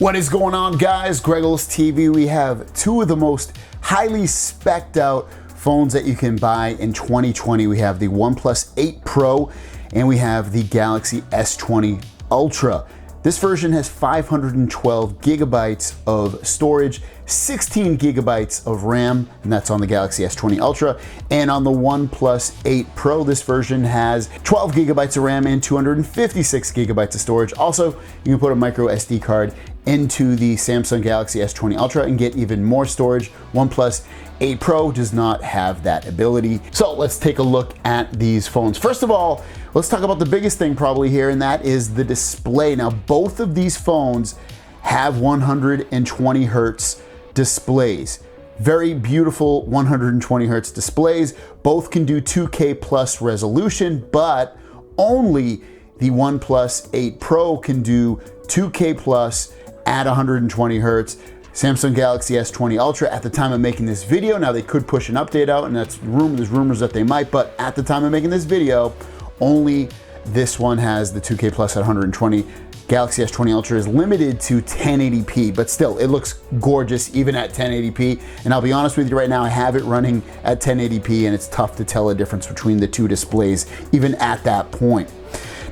What is going on, guys? Greggles TV. We have two of the most highly spec'd out phones that you can buy in 2020. We have the OnePlus 8 Pro and we have the Galaxy S20 Ultra. This version has 512 gigabytes of storage, 16 gigabytes of RAM, and that's on the Galaxy S20 Ultra. And on the OnePlus 8 Pro, this version has 12 gigabytes of RAM and 256 gigabytes of storage. Also, you can put a micro SD card into the Samsung Galaxy S20 Ultra and get even more storage. OnePlus 8 Pro does not have that ability. So let's take a look at these phones. First of all, let's talk about the biggest thing probably here, and that is the display. Now, both of these phones have 120 hertz displays. Very beautiful 120 hertz displays. Both can do 2K plus resolution, but only the OnePlus 8 Pro can do 2K plus at 120 hertz. Samsung Galaxy S20 Ultra, at the time of making this video, now they could push an update out, and there's rumors that they might, but at the time of making this video, only this one has the 2K plus at 120. Galaxy S20 Ultra is limited to 1080p, but still, it looks gorgeous even at 1080p. And I'll be honest with you right now, I have it running at 1080p, and it's tough to tell a difference between the two displays, even at that point.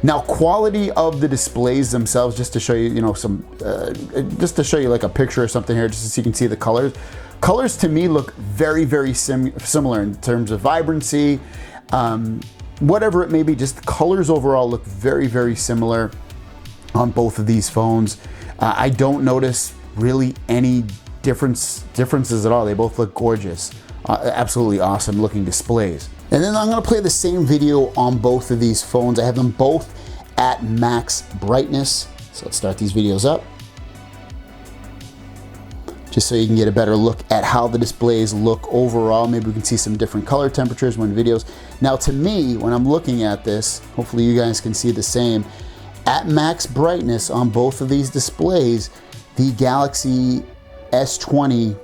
Now, quality of the displays themselves, just to show you, just to show you like a picture or something here, just so you can see the colors. Colors to me look very, very similar in terms of vibrancy, whatever it may be. Just the colors overall look very, very similar on both of these phones. I don't notice really any differences at all. They both look gorgeous. Absolutely awesome looking displays. And then I'm gonna play the same video on both of these phones. I have them both at max brightness. So let's start these videos up, just so you can get a better look at how the displays look overall. Maybe we can see some different color temperatures when videos. Now, to me, when I'm looking at this, hopefully you guys can see the same. At max brightness on both of these displays, the Galaxy S20,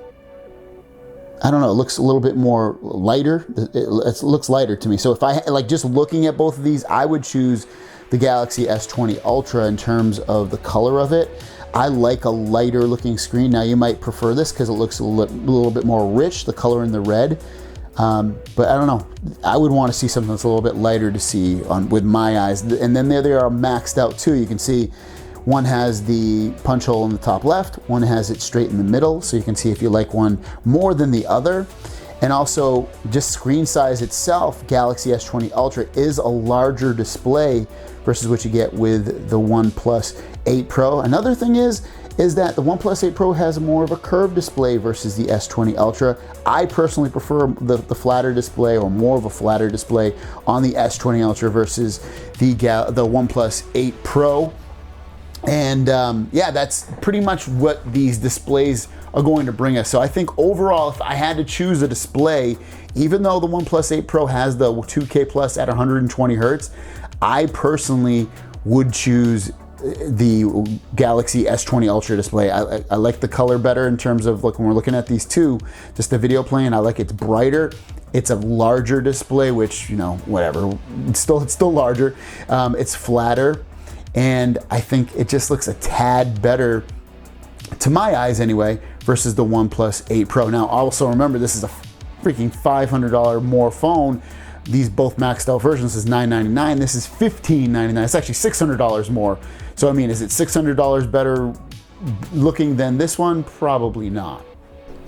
I don't know, it looks a little bit more lighter. It looks lighter to me. So if I, like, just looking at both of these, I would choose the Galaxy S20 Ultra in terms of the color of it. I like a lighter looking screen. Now, you might prefer this because it looks a little bit more rich, the color in the red. But I don't know, I would want to see something that's a little bit lighter to see with my eyes. And then there they are maxed out too. You can see one has the punch hole in the top left, one has it straight in the middle, so you can see if you like one more than the other. And also, just screen size itself, Galaxy S20 Ultra is a larger display versus what you get with the OnePlus 8 Pro. Another thing is that the OnePlus 8 Pro has more of a curved display versus the S20 Ultra. I personally prefer the flatter display, or more of a flatter display on the S20 Ultra versus the OnePlus 8 Pro. And yeah, that's pretty much what these displays are going to bring us. So I think overall, if I had to choose a display, even though the OnePlus 8 Pro has the 2K plus at 120 hertz, I personally would choose the Galaxy S20 Ultra display. I like the color better in terms of, like, when we're looking at these two, just the video playing, I like it's brighter. It's a larger display, which, you know, whatever, it's still larger. It's flatter. And I think it just looks a tad better, to my eyes anyway, versus the OnePlus 8 Pro. Now, also remember, this is a freaking $500 more phone. These both maxed out versions is $999. This is $1599. It's actually $600 more. So I mean, is it $600 better looking than this one? Probably not.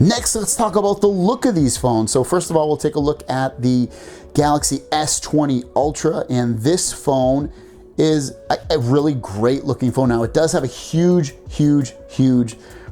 Next, let's talk about the look of these phones. So first of all, we'll take a look at the Galaxy S20 Ultra, and this phone is a really great looking phone. Now, it does have a huge,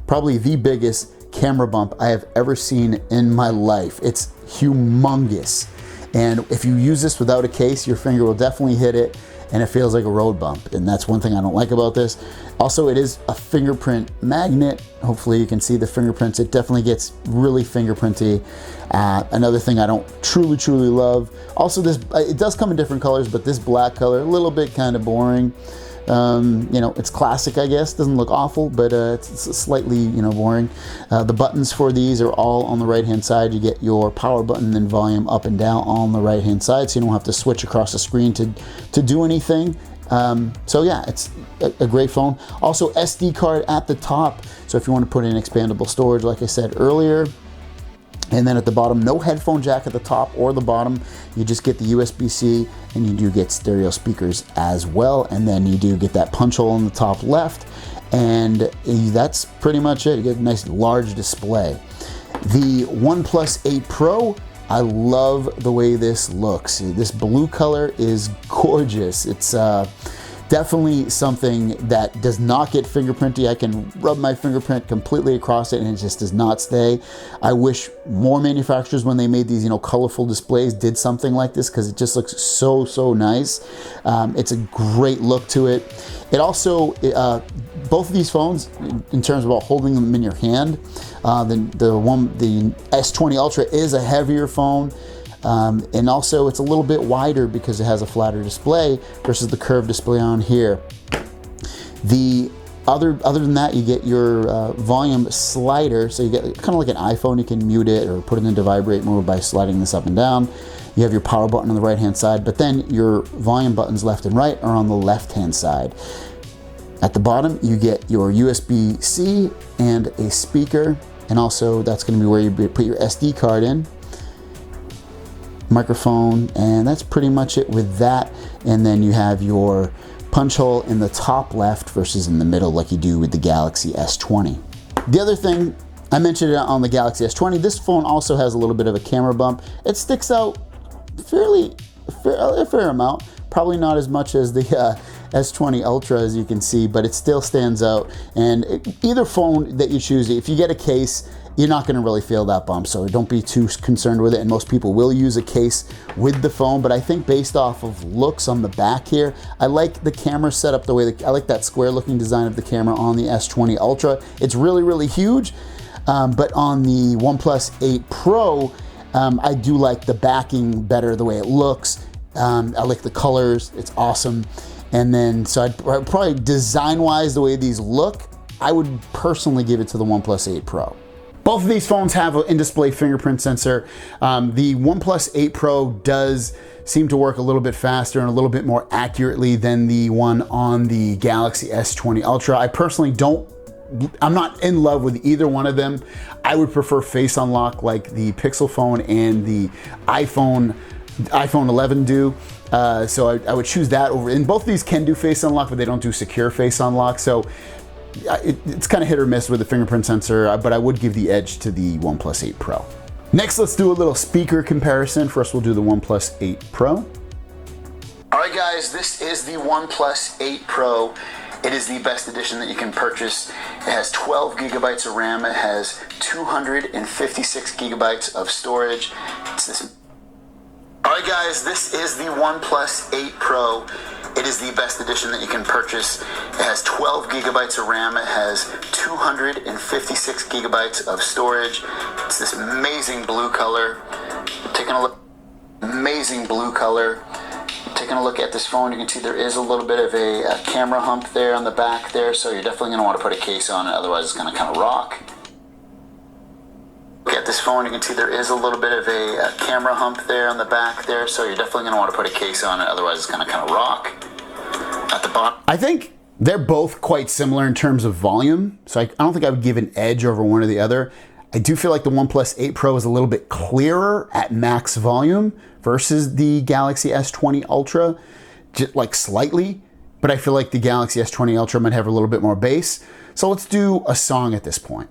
probably the biggest camera bump I have ever seen in my life. It's humongous. And if you use this without a case, your finger will definitely hit it, and it feels like a road bump. And that's one thing I don't like about this. Also, it is a fingerprint magnet. Hopefully you can see the fingerprints. It definitely gets really fingerprinty. Another thing I don't truly love. Also, this, it does come in different colors, but this black color, a little bit kind of boring. You know, it's classic, I guess. Doesn't look awful, but it's slightly, you know, boring. The buttons for these are all on the right-hand side. You get your power button and volume up and down all on the right-hand side, so you don't have to switch across the screen to do anything. So yeah, it's a great phone. Also SD card at the top, so if you want to put in expandable storage, like I said earlier. And then at the bottom, no headphone jack at the top or the bottom. You just get the USB-C, and you do get stereo speakers as well. And then you do get that punch hole in the top left, and that's pretty much it. You get a nice large display. The OnePlus 8 Pro, I love the way this looks. This blue color is gorgeous. It's definitely something that does not get fingerprinty. I can rub my fingerprint completely across it and it just does not stay. I wish more manufacturers, when they made these, you know, colorful displays, did something like this, because it just looks so nice. It's a great look to it. It also, both of these phones, in terms of holding them in your hand, the S20 Ultra is a heavier phone. And also it's a little bit wider because it has a flatter display versus the curved display on here. Other than that, you get your volume slider, so you get kind of like an iPhone. You can mute it or put it into vibrate mode by sliding this up and down. You have your power button on the right hand side, but then your volume buttons left and right are on the left hand side. At the bottom, you get your USB-C and a speaker, and also that's going to be where you put your SD card in. Microphone, and that's pretty much it with that. And then you have your punch hole in the top left versus in the middle, like you do with the Galaxy S20. The other thing, I mentioned it on the Galaxy S20, this phone also has a little bit of a camera bump. It sticks out a fair amount, probably not as much as the S20 Ultra, as you can see, but it still stands out. And either phone that you choose, if you get a case, you're not going to really feel that bump, so don't be too concerned with it. And most people will use a case with the phone, but I think based off of looks on the back here, I like the camera setup the way I like that square looking design of the camera on the S20 Ultra. It's really huge, but on the OnePlus 8 Pro, I do like the backing better, the way it looks. I like the colors, it's awesome. And then, so I'd probably design-wise, the way these look, I would personally give it to the OnePlus 8 Pro. Both of these phones have an in-display fingerprint sensor. The OnePlus 8 Pro does seem to work a little bit faster and a little bit more accurately than the one on the Galaxy S20 Ultra. I personally I'm not in love with either one of them. I would prefer face unlock like the Pixel phone and the iPhone 11 do. So I would choose that over, and both of these can do face unlock, but they don't do secure face unlock. So it's kind of hit or miss with the fingerprint sensor, but I would give the edge to the OnePlus 8 Pro. Next, let's do a little speaker comparison. First, we'll do the OnePlus 8 Pro. All right, guys, this is the OnePlus 8 Pro. It is the best edition that you can purchase. It has 12 gigabytes of RAM. It has 256 gigabytes of storage. All right, guys, this is the OnePlus 8 Pro. It is the best edition that you can purchase. It has 12 gigabytes of RAM. It has 256 gigabytes of storage. It's this amazing blue color. Taking a look, amazing blue color. Taking a look at this phone, you can see there is a little bit of a camera hump there on the back there, so you're definitely going to want to put a case on it, otherwise it's going to kind of rock. Look at this phone, you can see there is a little bit of a camera hump there on the back there, so you're definitely going to want to put a case on it, otherwise it's going to kind of rock. At the bottom, I think they're both quite similar in terms of volume, so I don't think I would give an edge over one or the other. I do feel like the OnePlus 8 Pro is a little bit clearer at max volume versus the Galaxy S20 Ultra, just like slightly, but I feel like the Galaxy S20 Ultra might have a little bit more bass. So let's do a song at this point.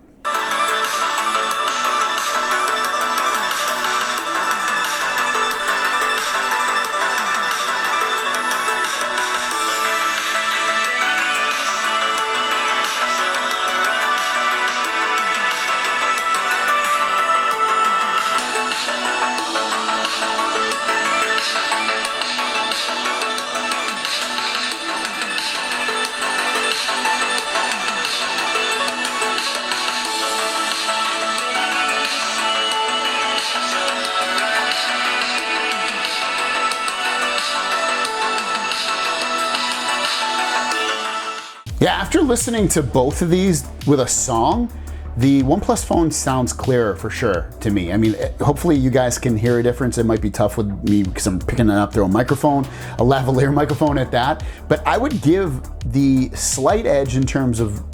Yeah, after listening to both of these with a song, The OnePlus phone sounds clearer for sure to me. I mean, hopefully you guys can hear a difference. It might be tough with me because I'm picking it up through a microphone, a lavalier microphone at that. But I would give the slight edge in terms of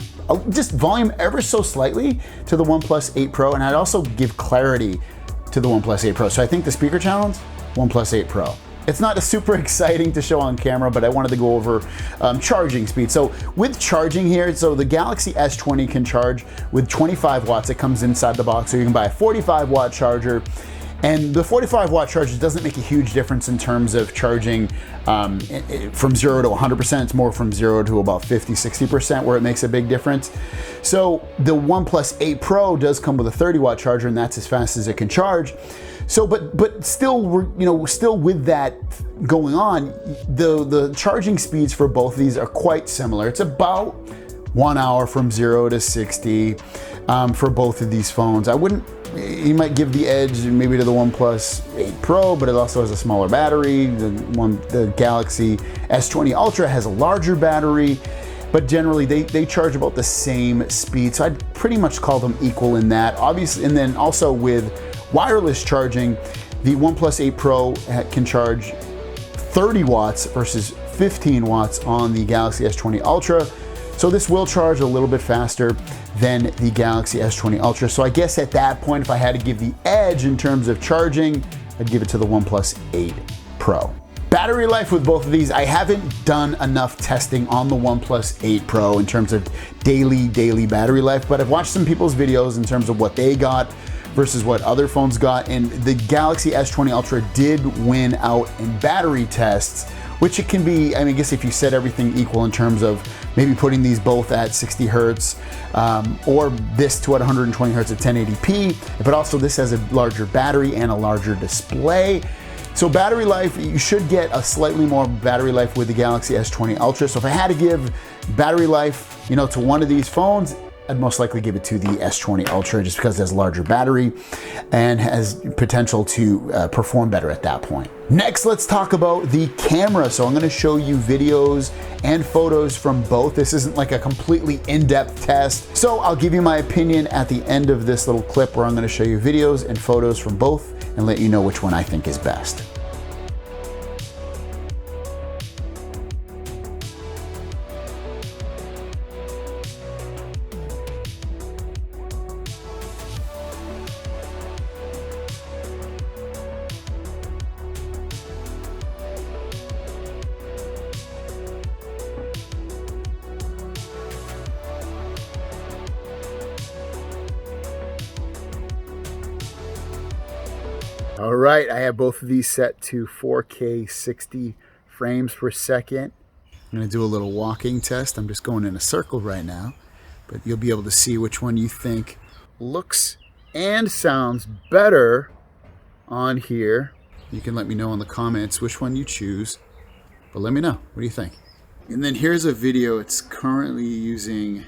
just volume ever so slightly to the OnePlus 8 Pro, and I'd also give clarity to the OnePlus 8 Pro. So I think the speaker challenge, OnePlus 8 Pro. It's not super exciting to show on camera, but I wanted to go over charging speed. So with charging here, so the Galaxy S20 can charge with 25 watts. It comes inside the box, so you can buy a 45 watt charger. And the 45 watt charger doesn't make a huge difference in terms of charging from 0 to 100%. It's more from 0 to about 50, 60% where it makes a big difference. So the OnePlus 8 Pro does come with a 30 watt charger, and that's as fast as it can charge. So, but still, still with that going on, the charging speeds for both of these are quite similar. It's about 1 hour from 0 to 60 for both of these phones. You might give the edge maybe to the OnePlus 8 Pro, but it also has a smaller battery. The Galaxy S20 Ultra has a larger battery, but generally they charge about the same speed. So I'd pretty much call them equal in that. Obviously, and then also with wireless charging, the OnePlus 8 Pro can charge 30 watts versus 15 watts on the Galaxy S20 Ultra. So this will charge a little bit faster than the Galaxy S20 Ultra. So I guess at that point, if I had to give the edge in terms of charging, I'd give it to the OnePlus 8 Pro. Battery life with both of these, I haven't done enough testing on the OnePlus 8 Pro in terms of daily battery life, but I've watched some people's videos in terms of what they got versus what other phones got, and the Galaxy S20 Ultra did win out in battery tests, which it can be, I mean, I guess if you set everything equal in terms of maybe putting these both at 60 hertz or this to at 120 hertz at 1080p, but also this has a larger battery and a larger display. So battery life, you should get a slightly more battery life with the Galaxy S20 Ultra. So if I had to give battery life, to one of these phones, I'd most likely give it to the S20 Ultra just because it has a larger battery and has potential to perform better at that point. Next, let's talk about the camera. So I'm gonna show you videos and photos from both. This isn't like a completely in-depth test. So I'll give you my opinion at the end of this little clip where I'm gonna show you videos and photos from both and let you know which one I think is best. All right, I have both of these set to 4K 60 frames per second. I'm gonna do a little walking test. I'm just going in a circle right now, but you'll be able to see which one you think looks and sounds better on here. You can let me know in the comments which one you choose, but let me know, what do you think? And then here's a video. It's currently using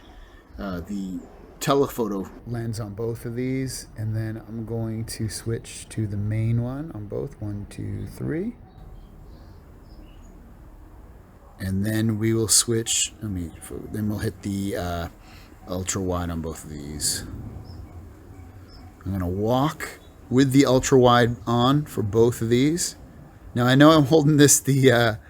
the telephoto lens on both of these, and then I'm going to switch to the main one on both. 1, 2, 3, and then we will switch. Then we'll hit the ultra wide on both of these. I'm gonna walk with the ultra wide on for both of these. Now I know I'm holding this the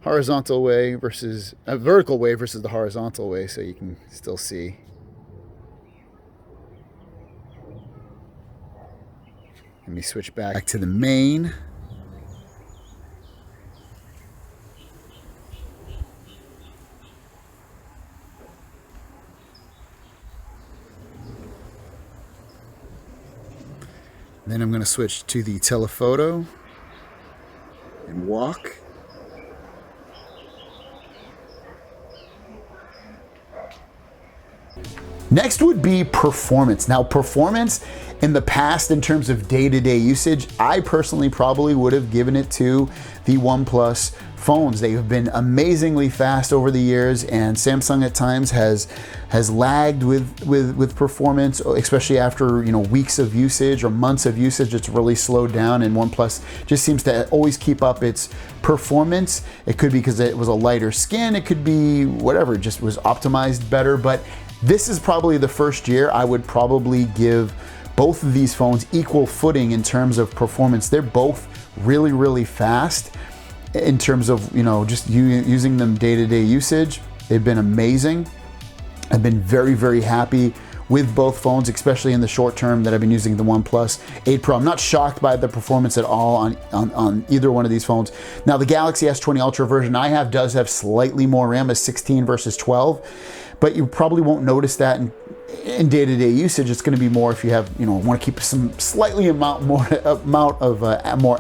horizontal way versus vertical way versus the horizontal way, so you can still see. Let me switch back to the main. Then I'm going to switch to the telephoto and walk. Next would be performance. Now, performance in the past in terms of day-to-day usage, I personally probably would have given it to the OnePlus phones. They have been amazingly fast over the years, and Samsung at times has lagged with performance, especially after weeks of usage or months of usage. It's really slowed down, and OnePlus just seems to always keep up its performance. It could be because it was a lighter skin, it could be whatever, it just was optimized better, but This is probably the first year I would probably give both of these phones equal footing in terms of performance. They're both really, really fast in terms of, you know, just using them day-to-day usage. They've been amazing. I've been very, very happy with both phones, especially in the short term that I've been using the OnePlus 8 Pro. I'm not shocked by the performance at all on either one of these phones. Now, the Galaxy S20 Ultra version I have does have slightly more RAM, as 16 versus 12, but you probably won't notice that in day-to-day usage. It's going to be more if you have, you know, want to keep some slightly more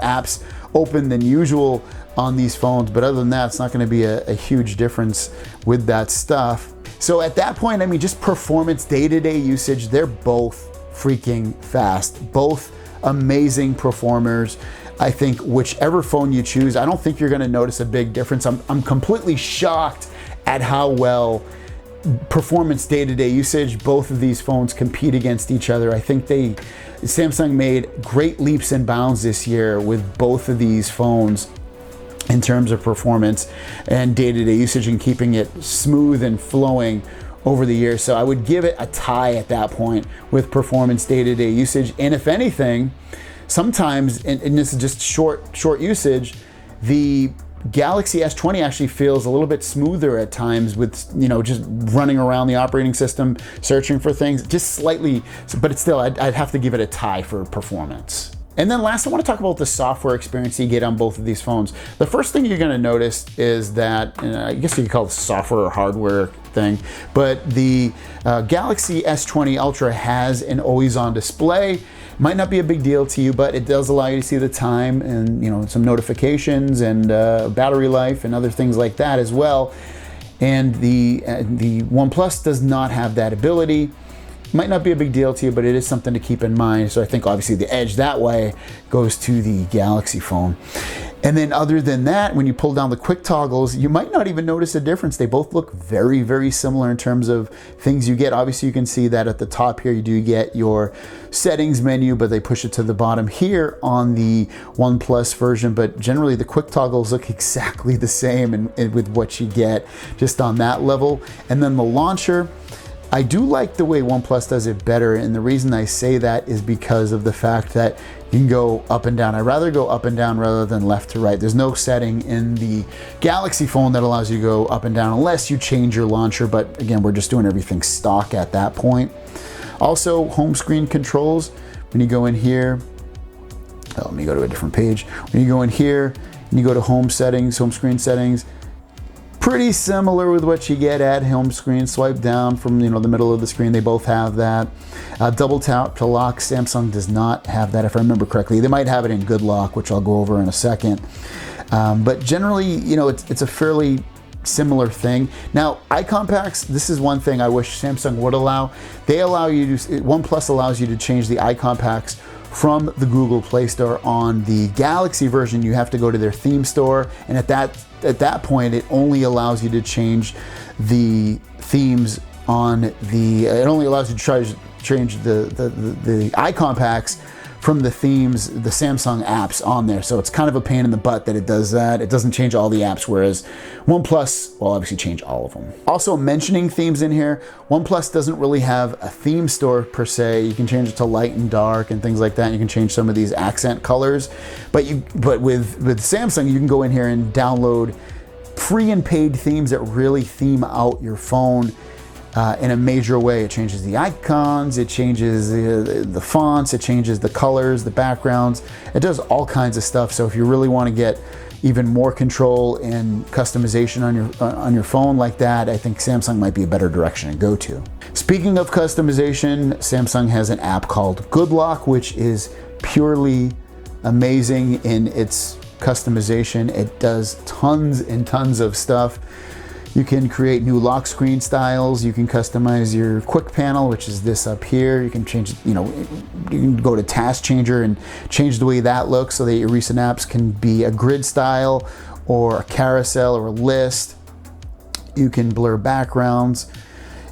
apps open than usual on these phones. But other than that, it's not going to be a huge difference with that stuff. So at that point, I mean, just performance, day-to-day usage, they're both freaking fast, both amazing performers. I think whichever phone you choose, I don't think you're going to notice a big difference. I'm completely shocked at how well performance, day-to-day usage, both of these phones compete against each other. I think Samsung made great leaps and bounds this year with both of these phones in terms of performance and day-to-day usage, and keeping it smooth and flowing over the years. So I would give it a tie at that point with performance, day-to-day usage. And if anything, sometimes, and this is just short usage, the Galaxy S20 actually feels a little bit smoother at times with, you know, just running around the operating system, searching for things, just slightly, but it's still, I'd have to give it a tie for performance. And then last, I want to talk about the software experience you get on both of these phones. The first thing you're going to notice is that, I guess you could call it software or hardware thing, but the Galaxy S20 Ultra has an always-on display. Might not be a big deal to you, but it does allow you to see the time and, you know, some notifications and battery life and other things like that as well. And the OnePlus does not have that ability. Might not be a big deal to you, but it is something to keep in mind. So I think obviously the edge that way goes to the Galaxy phone. And then other than that, when you pull down the quick toggles, you might not even notice a difference. They both look very, very similar in terms of things you get. Obviously you can see that at the top here, you do get your settings menu, but they push it to the bottom here on the OnePlus version. But generally the quick toggles look exactly the same and with what you get just on that level. And then the launcher, I do like the way OnePlus does it better, and the reason I say that is because of the fact that you can go up and down. I'd rather go up and down rather than left to right. There's no setting in the Galaxy phone that allows you to go up and down unless you change your launcher, but again, we're just doing everything stock at that point. Also, home screen controls, when you go in here, let me go to a different page. When you go in here and you go to home settings, home screen settings, pretty similar with what you get at home screen. Swipe down from, you know, the middle of the screen. They both have that. Double tap to lock. Samsung does not have that, if I remember correctly. They might have it in Good Lock, which I'll go over in a second. But generally, you know, it's a fairly similar thing. Now, icon packs, this is one thing I wish Samsung would allow. They allow you to, OnePlus allows you to change the icon packs from the Google Play Store. On the Galaxy version, you have to go to their theme store, and at that point, it only allows you to change the themes on the. It only allows you to change the icon packs from the themes, the Samsung apps on there. So it's kind of a pain in the butt that it does that. It doesn't change all the apps, whereas OnePlus will obviously change all of them. Also, mentioning themes in here, OnePlus doesn't really have a theme store per se. You can change it to light and dark and things like that. You can change some of these accent colors, but with Samsung, you can go in here and download free and paid themes that really theme out your phone in a major way. It changes the icons, it changes the fonts, it changes the colors, the backgrounds. It does all kinds of stuff. So if you really want to get even more control and customization on your phone like that, I think Samsung might be a better direction to go to. Speaking of customization, Samsung has an app called Good Lock, which is purely amazing in its customization. It does tons and tons of stuff. You can create new lock screen styles. You can customize your quick panel, which is this up here. You can change, you can go to task changer and change the way that looks so that your recent apps can be a grid style or a carousel or a list. You can blur backgrounds.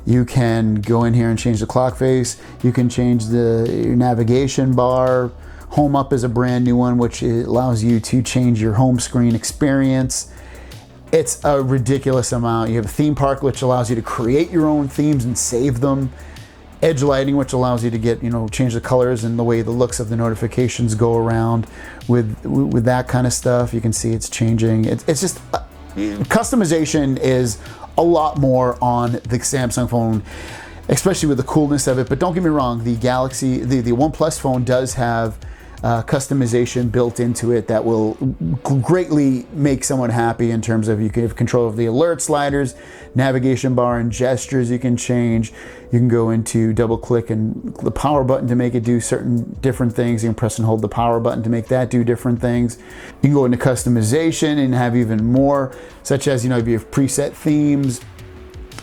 You can go in here and change the clock face. You can change your navigation bar. Home Up is a brand new one, which allows you to change your home screen experience. It's a ridiculous amount. You have a theme park, which allows you to create your own themes and save them. Edge lighting, which allows you to get, change the colors and the way the looks of the notifications go around with that kind of stuff. You can see it's changing. It's just, customization is a lot more on the Samsung phone, especially with the coolness of it. But don't get me wrong, the OnePlus phone does have customization built into it that will greatly make someone happy in terms of you can have control of the alert sliders, navigation bar and gestures you can change. You can go into double click and the power button to make it do certain different things. You can press and hold the power button to make that do different things. You can go into customization and have even more, such as, if you have preset themes,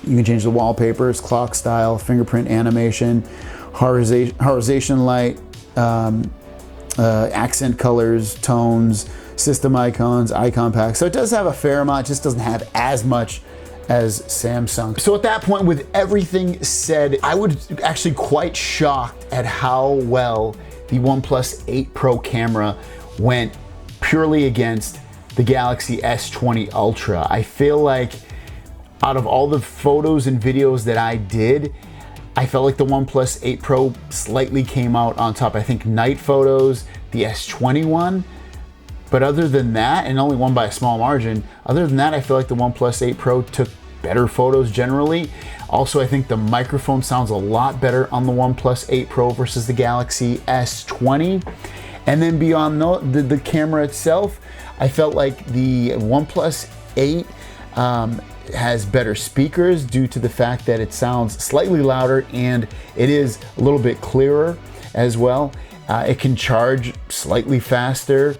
you can change the wallpapers, clock style, fingerprint animation, horizon light, accent colors, tones, system icons, icon packs. So it does have a fair amount, just doesn't have as much as Samsung. So at that point, with everything said, I was actually quite shocked at how well the OnePlus 8 Pro camera went purely against the Galaxy S20 Ultra. I feel like out of all the photos and videos that I did, I felt like the OnePlus 8 Pro slightly came out on top. I think night photos, the S20 one, but other than that, and only won by a small margin, other than that, I feel like the OnePlus 8 Pro took better photos generally. Also, I think the microphone sounds a lot better on the OnePlus 8 Pro versus the Galaxy S20. And then beyond the camera itself, I felt like the OnePlus 8 has better speakers due to the fact that it sounds slightly louder and it is a little bit clearer as well. It can charge slightly faster.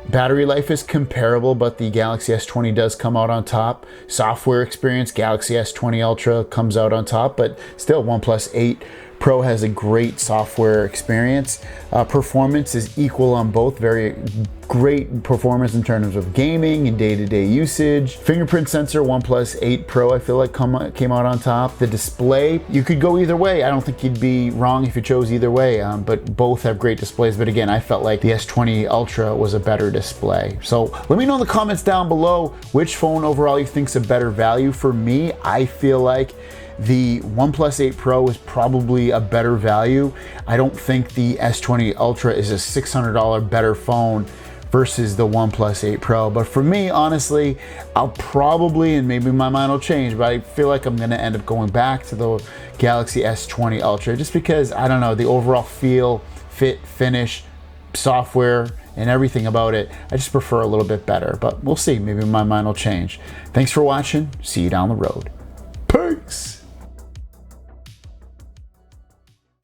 Battery life is comparable, but the Galaxy S20 does come out on top. Software experience, Galaxy S20 Ultra comes out on top, but still OnePlus 8 Pro has a great software experience. Performance is equal on both, very great performance in terms of gaming and day-to-day usage. Fingerprint sensor, OnePlus 8 Pro, I feel like came out on top. The display, you could go either way. I don't think you'd be wrong if you chose either way, but both have great displays. But again, I felt like the S20 Ultra was a better display. So let me know in the comments down below which phone overall you think's a better value. For me, I feel like the OnePlus 8 Pro is probably a better value. I don't think the S20 Ultra is a $600 better phone versus the OnePlus 8 Pro. But for me, honestly, I'll probably, and maybe my mind will change, but I feel like I'm gonna end up going back to the Galaxy S20 Ultra just because, I don't know, the overall feel, fit, finish, software, and everything about it, I just prefer a little bit better. But we'll see, maybe my mind will change. Thanks for watching. See you down the road. Peace.